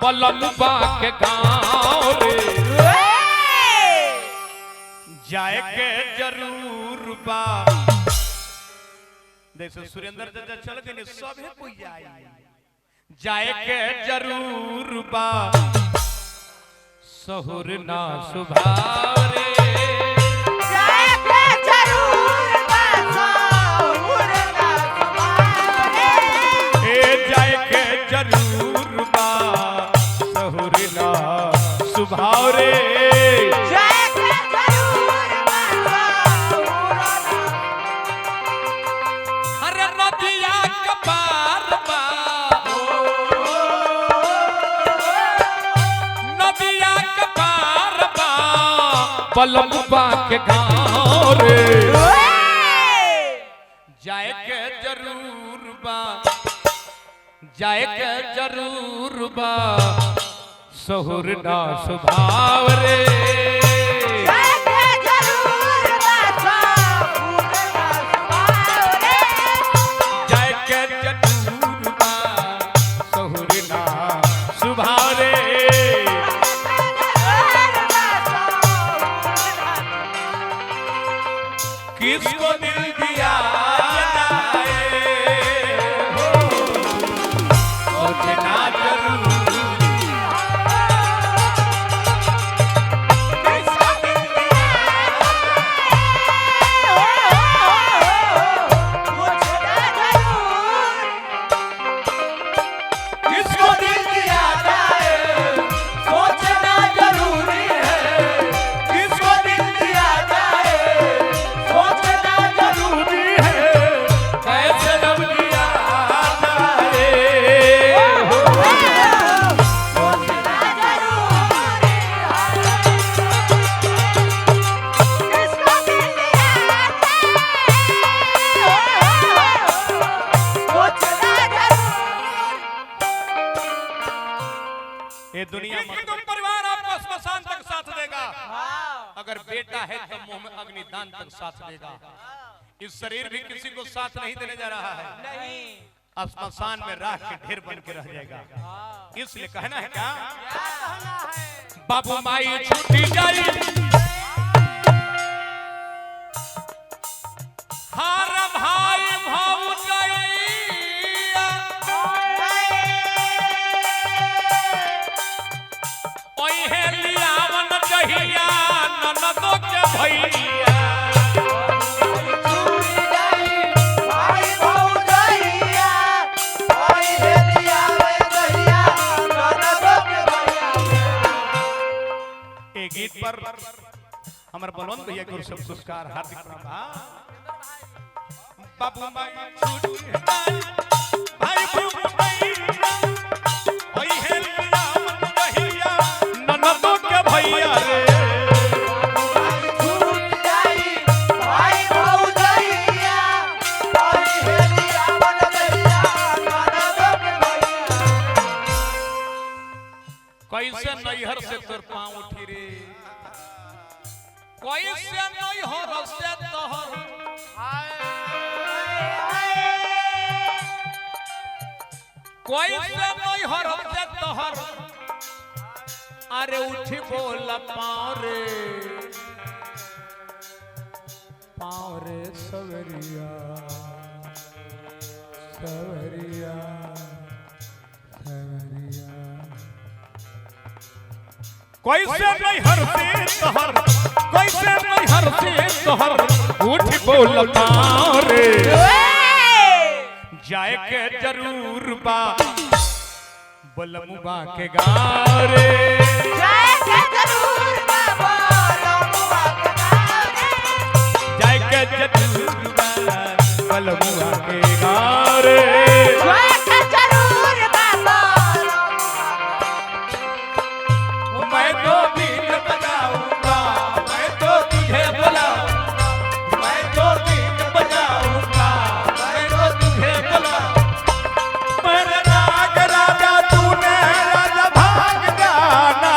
बलमुआ के गाँव रे जाए के जरूर बा। देखो सुरेंद्र चाचा चल गए सभी कोई जाए के जरूर बा सहुर ना सुभाव रे जाए के जरूर बा सहुर ना सुभाव रे जाए के जरूर बा सहुर ना सुभाव रे बलमुआ के गाँव रे जाए के जरूर बा जाए के जरूर बा सहुर ना सुभाव रे जाए के जरूर बा सहुर ना सुभाव रे जाए के जरूर बा सहुर ना सुभाव रे किसको दिल दिया जाए हो सोचना जरूर किसको दिल दिया सोचना जरूर किसको दिल दिया जाए सोचना जरूरी है किसको दिल दिया जाए सोचना जरूरी है कैसे दम दिया जाए हो सोचना जरूरी है किसको दिल दिया सोचना जरूर ये दुनिया में तुम परिवार आपको स्मशान तक साथ देगा अगर बेटा है तो मुंह में अग्निदान तक साथ देगा इस शरीर भी किसी को साथ नहीं देने जा रहा है नहीं स्मशान में राख के ढेर बन के रह जाएगा इसलिए कहना है क्या बाबू माई छूटी जाई हार भाई भौजैया ओहे लियावन जहिया ननदो के भैया भाई भौजैया भाई हेलिया वे दहिया ननदो के भैया एक गीत पर हमारे बलवंत भैया को सब पुरस्कार हार्दिक प्रणाम बाबू माई छूटी जाई भाई भौजैया ओहे लियावन जहिया ननदो के भैया रे छूट जाई भाई भौजैया भाई हेलिया वे दहिया ननदो के भैया कैसे नैहर से तोर पाँव उठी रे कैसे नैहर से तोहर कैसे नैहर से तोहर अरे उठी बोल पाँव रे सवरिया सवरिया सवरिया कैसे नैहर से तोहर कैसे नैहर से तोहर उठ बोल पाँव रे जाए के जरूर बा बलमुआ के गाँव रे जाए के जरूर बा बलमुआ के गाँव रे जाए के जरूर बा बलमुआ के गाँव रे जाए के जरूर बा मैं तो दिन बजाऊंगा मैं तो तुझे बुलाऊंगा मैं तो दिन बजाऊंगा मैं तो तुझे बुलाऊंगा पर राग राजा तूने राजा भाग जाना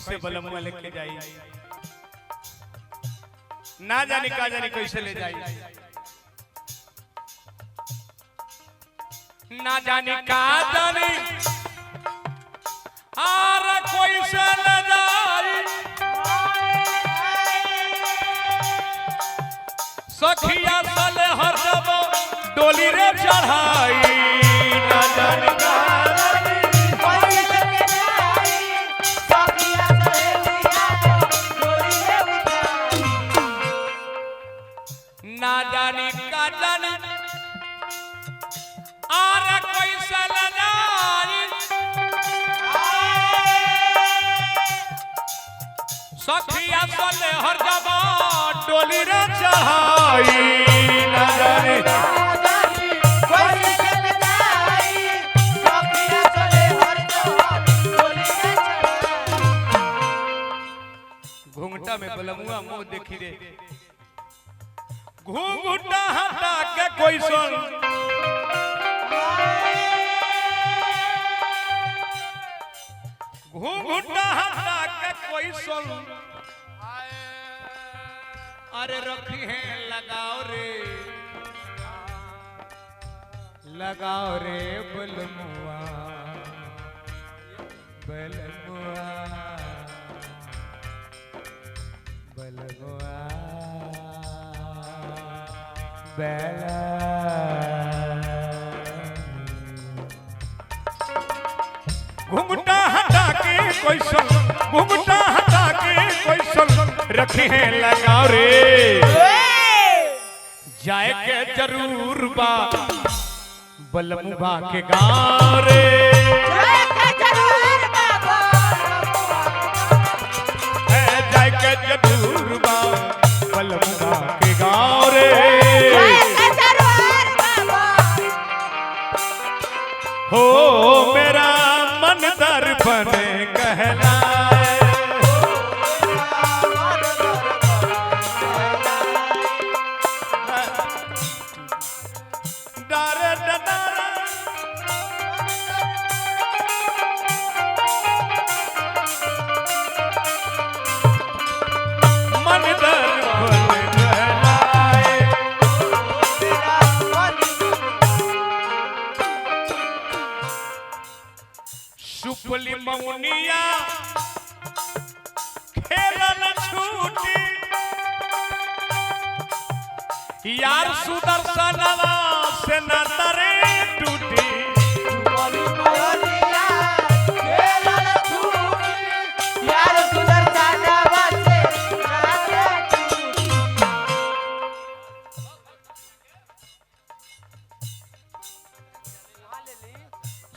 कैसे बलमुआ लेके जाई, ना जानी का जानी कैसे ले जाई, ना जानी का जानी आर कोई से ले जाई, सखिया साले हर जब डोली रे चढ़ाई, ना जानी का ना जानी का जानी आर कैसे ले जाई, सखिया साले हर जब डोली रे चढ़ाई, ना जानी घूंघटा में बलमुआ मुंह देखी रे, घूंघटा हटा के कोई सुन, घूंघटा हटा के कोई सुन, अरे रखी है लगाओ रे, लगाओ रे बलमुआ, बलमुआ, बलमुआ, बेला घूंघटा हटा के कोई सुन, घूंघटा हटा के कोई सुन, रखे हैं लगाओ रे, जाए के जरूर बा बलमुआ के गाँव रे, जाए के जरूर बा बलमुआ के गाँव रे, हो मेरा मन दर्पण कहलाए, डारे डडारा मन दर्पण कहलाए, सुपली मौनिया खेलन छूटी, यार सुदर्शनवा से न तरे टूटी,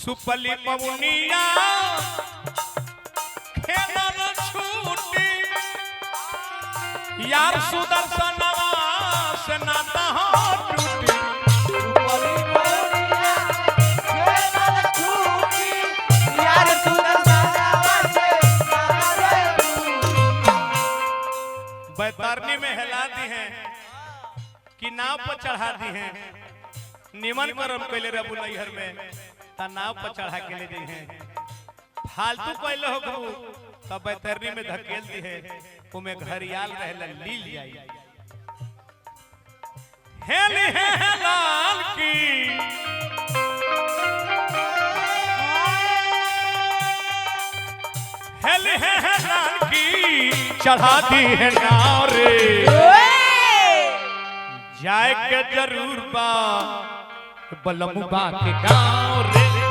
सुपली मौनिया खेलन छूटी, यार सुदर्शनवा से नाता टूटी, बैतरनी में हिला दी हैं कि नाव पर चढ़ा दी हैं, निमन करम कैले रबू नैहर में ता नाव पर चढ़ा के ले दी हैं, फालतू कैले हो तब बैतरनी में धकेल दी है, उमे घरियाल रहला लील जाई, हेली है लाल की हेली है लाल की चढ़ा दी है नाव रे, जाए के जरूर बा बलमुआ के गाँव रे,